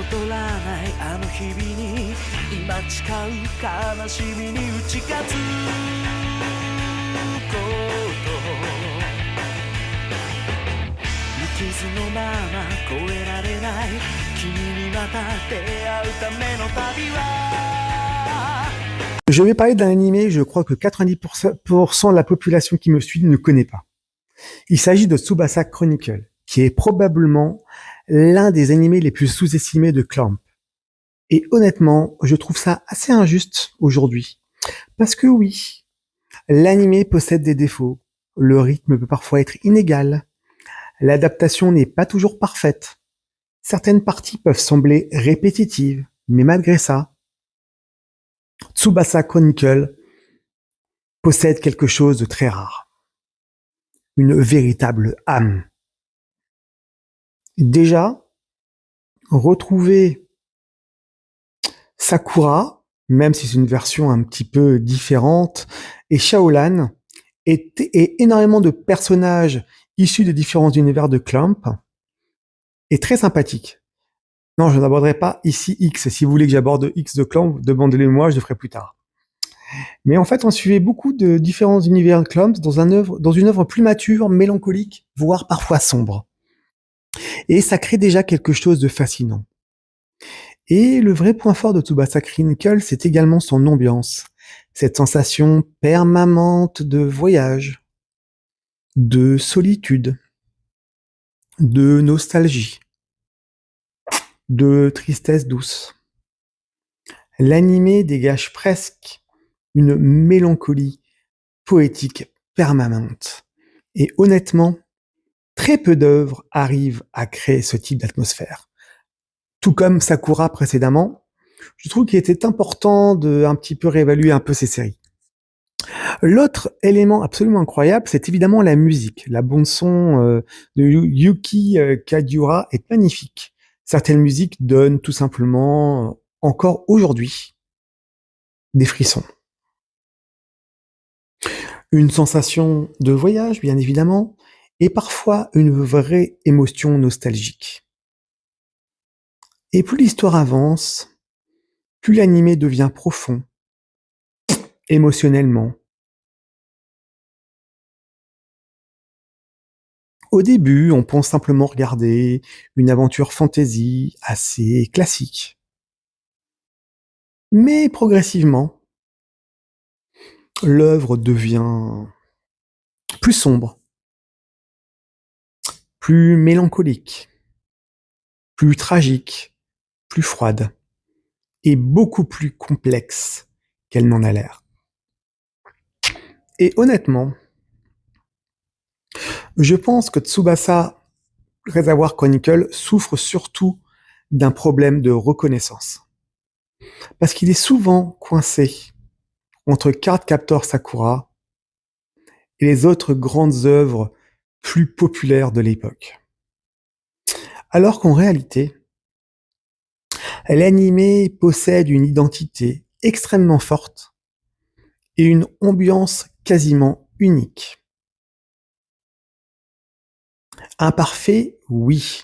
取らないあの日々に今誓う悲しみに打ち勝つこと無傷のまま越えられない君にまた出会うための旅は Je vais parler d'un animé, je crois que 90% de la population qui me suit ne connaît pas. Il s'agit de Tsubasa Chronicle, qui est probablement l'un des animés les plus sous-estimés de Clamp. Et honnêtement, je trouve ça assez injuste aujourd'hui. Parce que oui, l'animé possède des défauts. Le rythme peut parfois être inégal. L'adaptation n'est pas toujours parfaite. Certaines parties peuvent sembler répétitives, mais malgré ça, Tsubasa Chronicle possède quelque chose de très rare. Une véritable âme. Déjà, retrouver Sakura, même si c'est une version un petit peu différente, et Shaolan, et énormément de personnages issus de différents univers de Clamp, est très sympathique. Non, je n'aborderai pas ici X. Si vous voulez que j'aborde X de Clamp, demandez-le moi, je le ferai plus tard. Mais en fait, on suivait beaucoup de différents univers de Clamp dans une œuvre plus mature, mélancolique, voire parfois sombre. Et ça crée déjà quelque chose de fascinant. Et le vrai point fort de Tsubasa Chronicle, c'est également son ambiance. Cette sensation permanente de voyage, de solitude, de nostalgie, de tristesse douce. L'animé dégage presque une mélancolie poétique permanente. Et honnêtement, très peu d'œuvres arrivent à créer ce type d'atmosphère. Tout comme Sakura précédemment, je trouve qu'il était important de un petit peu réévaluer un peu ces séries. L'autre élément absolument incroyable, c'est évidemment la musique. La bande-son de Yuki Kajiura est magnifique. Certaines musiques donnent tout simplement, encore aujourd'hui, des frissons. Une sensation de voyage, bien évidemment, et parfois une vraie émotion nostalgique. Et plus l'histoire avance, plus l'animé devient profond, émotionnellement. Au début, on pense simplement regarder une aventure fantasy assez classique. Mais progressivement, l'œuvre devient plus sombre, plus mélancolique, plus tragique, plus froide, et beaucoup plus complexe qu'elle n'en a l'air. Et honnêtement, je pense que Tsubasa Reservoir Chronicle souffre surtout d'un problème de reconnaissance. Parce qu'il est souvent coincé entre Cardcaptor Sakura et les autres grandes œuvres plus populaires de l'époque. Alors qu'en réalité, l'anime possède une identité extrêmement forte et une ambiance quasiment unique. Imparfait, oui,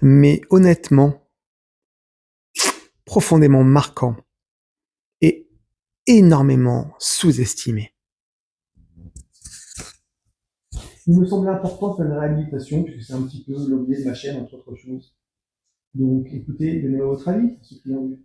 mais honnêtement, profondément marquant et énormément sous-estimé. Il me semblait important de faire une réhabilitation, puisque c'est un petit peu l'objet de ma chaîne, entre autres choses. Donc écoutez, donnez-moi votre avis, ceux qui l'ont vu.